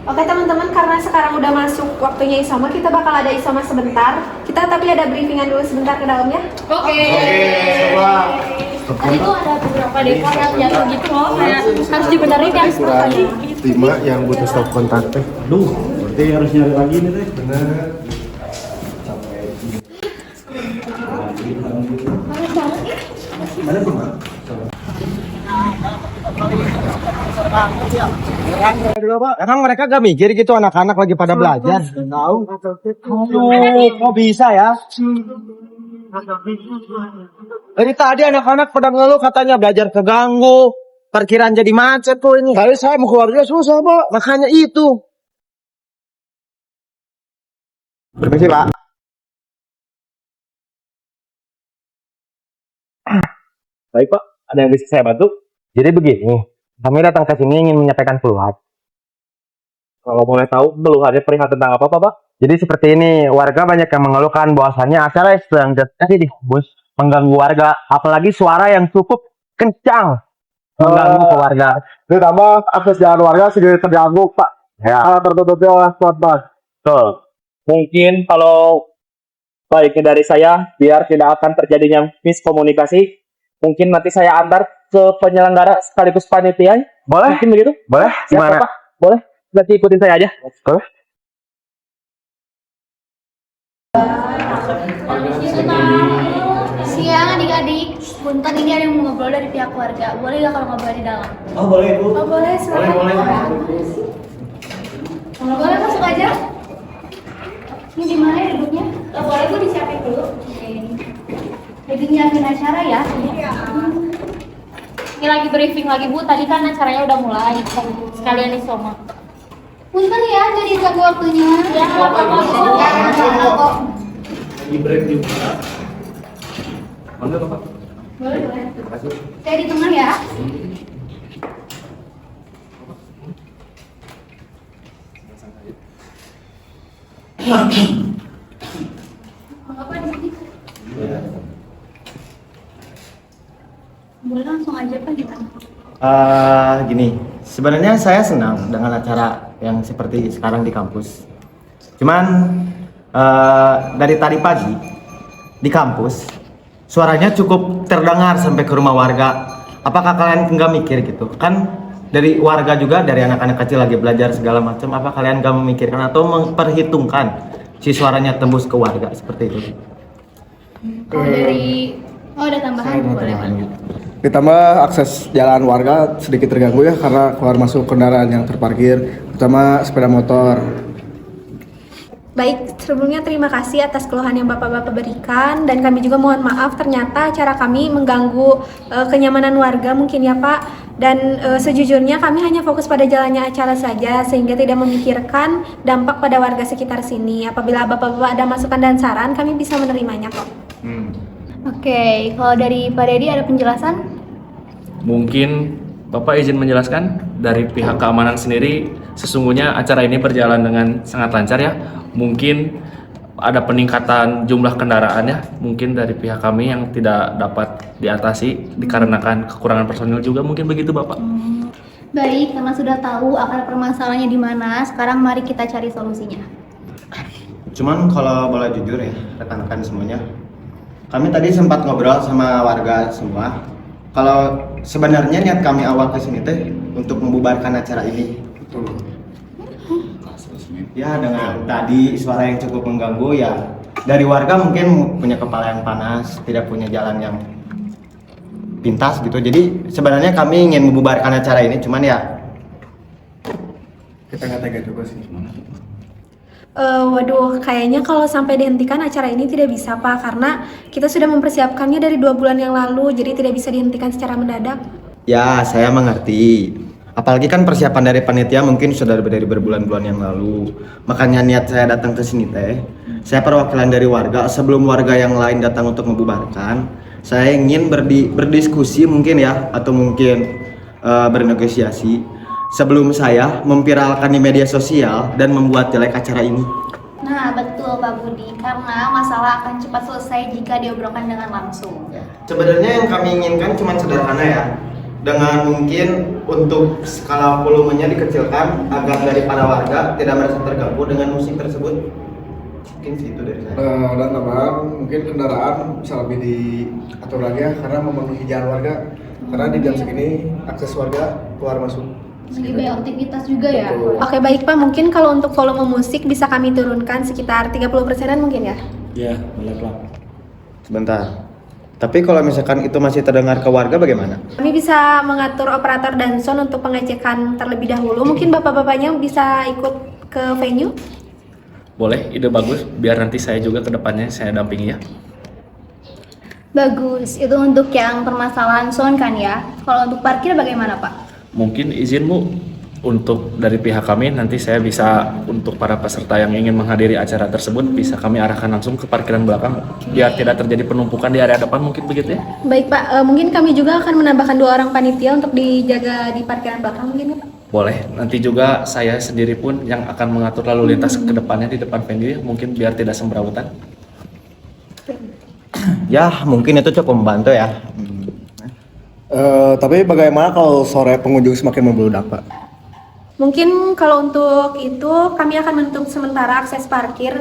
Oke teman-teman, karena sekarang udah masuk waktunya isoma, kita bakal ada isoma sebentar. Kita tapi ada briefingan dulu sebentar ke dalam ya. Oke, coba. Tadi tuh ada beberapa dekor yang jatuh gitu loh, kayak harus dibenerin ya. Kurang 5 yang butuh stop kontak teh. Aduh, berarti harus nyari lagi nih teh. Bener. Ada tuh, Mak? Emang mereka gak mikir gitu anak-anak lagi pada belajar? Tahu? Aduh, kok bisa ya? Dari tadi anak-anak pada ngeluh katanya belajar keganggu, parkiran jadi macet tuh ini. Kali saya mau keluar juga susah, Pak. Makanya itu. Permisi, Pak. Baik, Pak. Ada yang bisa saya bantu? Jadi begini, kami datang ke sini ingin menyampaikan keluhan. Kalau boleh tahu, keluhannya perihal tentang apa, Pak? Jadi seperti ini, warga banyak yang mengeluhkan bahwasannya acara yang sedang terjadi di kampus mengganggu warga, apalagi suara yang cukup kencang mengganggu ke warga. Ditambah akses jalan warga sedikit terganggu, Pak. Ya, Karena tertutupi oleh pot-pot. betul. Mungkin kalau baiknya dari saya, biar tidak akan terjadinya miskomunikasi, mungkin nanti saya antar ke penyelenggara sekaligus panitia. Boleh? Mungkin begitu? Boleh? Siap, Gimana? Pak? Boleh? Nanti ikutin saya aja. Boleh? Siang adik-adik, punten ini ada yang mau ngobrol dari pihak keluarga. Boleh gak kalau ngobrol di dalam? Oh, boleh, Bu. Oh boleh, silakan. Boleh. Boleh masuk aja. Ini di mana ya duduknya? Oh, boleh Bu disiapin dulu. Oke. Lagi nyiapin acara ya? Iya. Ini lagi briefing lagi Bu. Tadi kan acaranya udah mulai. Sekalian isoma. Punten ya, jadi ganggu waktunya. Ya, nggak apa-apa. Lagi break juga. Mana, Bapak? Boleh. Saya di tengah ya. Apa di sini? Boleh langsung aja Pak gimana? Gini, sebenarnya saya senang dengan acara yang seperti sekarang di kampus. Cuman dari tadi pagi di kampus suaranya cukup terdengar sampai ke rumah warga. Apakah kalian nggak mikir gitu? Kan dari warga juga, dari anak-anak kecil lagi belajar segala macam. Apa kalian nggak memikirkan atau memperhitungkan si suaranya tembus ke warga seperti itu? Kalau dari ada tambahan boleh Pak. Ditambah akses jalan warga sedikit terganggu ya karena keluar masuk kendaraan yang terparkir, terutama sepeda motor. Baik, sebelumnya terima kasih atas keluhan yang Bapak-Bapak berikan dan kami juga mohon maaf ternyata acara kami mengganggu kenyamanan warga mungkin ya Pak. Dan sejujurnya kami hanya fokus pada jalannya acara saja sehingga tidak memikirkan dampak pada warga sekitar sini. Apabila Bapak-Bapak ada masukan dan saran, kami bisa menerimanya kok. Oke, kalau dari Pak Dedi ada penjelasan? Mungkin Bapak izin menjelaskan dari pihak keamanan sendiri, sesungguhnya acara ini berjalan dengan sangat lancar ya. Mungkin ada peningkatan jumlah kendaraan ya, mungkin dari pihak kami yang tidak dapat diatasi dikarenakan kekurangan personil juga, mungkin begitu Bapak. Baik, karena sudah tahu akar permasalahannya di mana, sekarang mari kita cari solusinya. Cuman kalau boleh jujur ya, rekan-rekan semuanya, kami tadi sempat ngobrol sama warga semua. Kalau sebenarnya niat kami awal ke sini teh untuk membubarkan acara ini. Ya dengan tadi suara yang cukup mengganggu ya, dari warga mungkin punya kepala yang panas, tidak punya jalan yang pintas gitu. Jadi sebenarnya kami ingin membubarkan acara ini, cuman ya Kita nggak tega juga sih. Waduh, kayaknya kalau sampai dihentikan acara ini tidak bisa Pak, karena kita sudah mempersiapkannya dari 2 bulan yang lalu, jadi tidak bisa dihentikan secara mendadak. ya saya mengerti. Apalagi kan persiapan dari panitia mungkin sudah dari berbulan-bulan yang lalu. Makanya niat saya datang ke sini teh, saya perwakilan dari warga. Sebelum warga yang lain datang untuk membubarkan, saya ingin berdiskusi mungkin ya, atau mungkin bernegosiasi sebelum saya memviralkan di media sosial dan membuat jelek acara ini. Nah, betul Pak Budi, karena masalah akan cepat selesai jika diobrolkan dengan langsung. Sebenarnya yang kami inginkan cuma sederhana ya. dengan mungkin untuk skala volumenya dikecilkan agar dari para warga tidak merasa terganggu dengan musik tersebut. Mungkin segitu dari saya. Dan tambahan mungkin kendaraan bisa lebih diatur lagi ya karena memenuhi jalan warga. Karena di jam segini akses warga keluar masuk. Lagi banyak aktivitas juga ya. Betul. Oke baik Pak, mungkin kalau untuk volume musik bisa kami turunkan sekitar 30%-an mungkin ya? Ya, boleh Pak. Sebentar. Tapi kalau misalkan itu masih terdengar ke warga bagaimana? Kami bisa mengatur operator dan sound untuk pengecekan terlebih dahulu. Mungkin bapak-bapaknya bisa ikut ke venue? Boleh, ide bagus. Biar nanti saya juga ke depannya saya dampingi ya. Bagus, itu untuk yang permasalahan sound kan ya. Kalau untuk parkir bagaimana Pak? Mungkin izin Bu, untuk dari pihak kami nanti saya bisa untuk para peserta yang ingin menghadiri acara tersebut bisa kami arahkan langsung ke parkiran belakang biar tidak terjadi penumpukan di area depan, mungkin begitu ya. Baik Pak, mungkin kami juga akan menambahkan 2 orang panitia untuk dijaga di parkiran belakang mungkin ya Pak? Boleh, nanti juga saya sendiri pun yang akan mengatur lalu lintas ke depannya di depan venue ya, mungkin biar tidak semberawutan. Ya, mungkin itu cukup membantu ya. Tapi bagaimana kalau sore pengunjung semakin membludak Pak? Mungkin kalau untuk itu kami akan menutup sementara akses parkir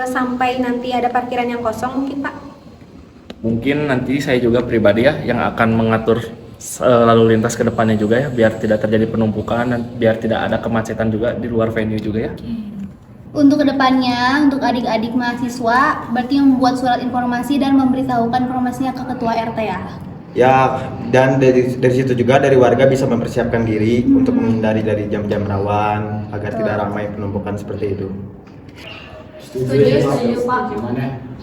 sampai nanti ada parkiran yang kosong mungkin Pak? Mungkin nanti saya juga pribadi ya yang akan mengatur lalu lintas ke depannya juga ya biar tidak terjadi penumpukan dan biar tidak ada kemacetan juga di luar venue juga ya. Untuk kedepannya, untuk adik-adik mahasiswa, berarti membuat surat informasi dan memberitahukan informasinya ke ketua RT ya? Ya, dan dari situ juga dari warga bisa mempersiapkan diri untuk menghindari dari jam-jam rawan agar tidak ramai penumpukan seperti itu. Setuju Pak. Gimana?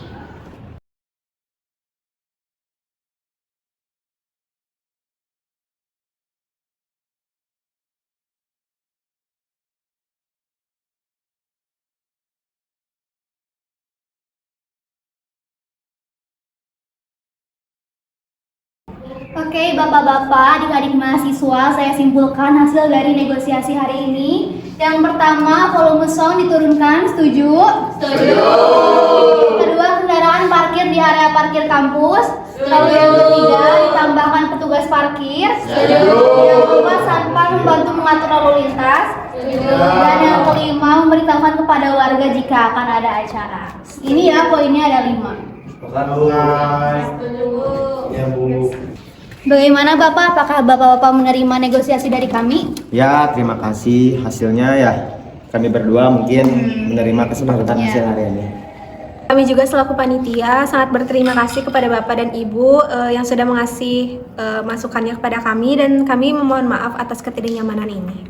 Oke, bapak-bapak, adik-adik mahasiswa, saya simpulkan hasil dari negosiasi hari ini. Yang pertama, volume sound diturunkan, setuju? Setuju. Kedua, kendaraan parkir di area parkir kampus. Lalu yang ketiga, ditambahkan petugas parkir. Setuju. Yang keempat, satpam membantu mengatur lalu lintas. Setuju. Dan yang kelima, memberitahukan kepada warga jika akan ada acara. Ini ya, poinnya ada 5. Ya, Bu. Bagaimana Bapak? Apakah Bapak-Bapak menerima negosiasi dari kami? Ya, terima kasih. Hasilnya ya kami berdua mungkin menerima kesepakatan hasil hari ini. Kami juga selaku panitia sangat berterima kasih kepada Bapak dan Ibu yang sudah mengasih masukannya kepada kami dan kami memohon maaf atas ketidaknyamanan ini.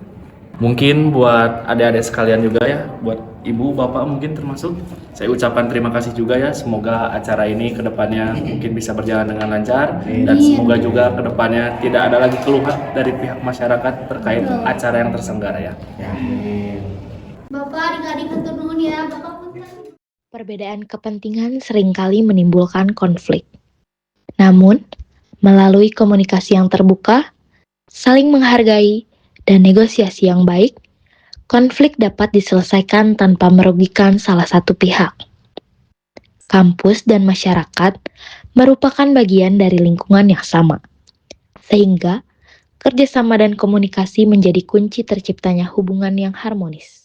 Mungkin buat adik-adik sekalian juga ya, buat ibu, bapak mungkin termasuk. Saya ucapkan terima kasih juga ya, semoga acara ini ke depannya mungkin bisa berjalan dengan lancar. Dan semoga juga ke depannya tidak ada lagi keluhan dari pihak masyarakat terkait acara yang terselenggara ya. Bapak, adik-adik hatur nuhun ya, Bapak punten. Perbedaan kepentingan seringkali menimbulkan konflik. Namun, melalui komunikasi yang terbuka, saling menghargai, dan negosiasi yang baik, konflik dapat diselesaikan tanpa merugikan salah satu pihak. Kampus dan masyarakat merupakan bagian dari lingkungan yang sama, sehingga kerjasama dan komunikasi menjadi kunci terciptanya hubungan yang harmonis.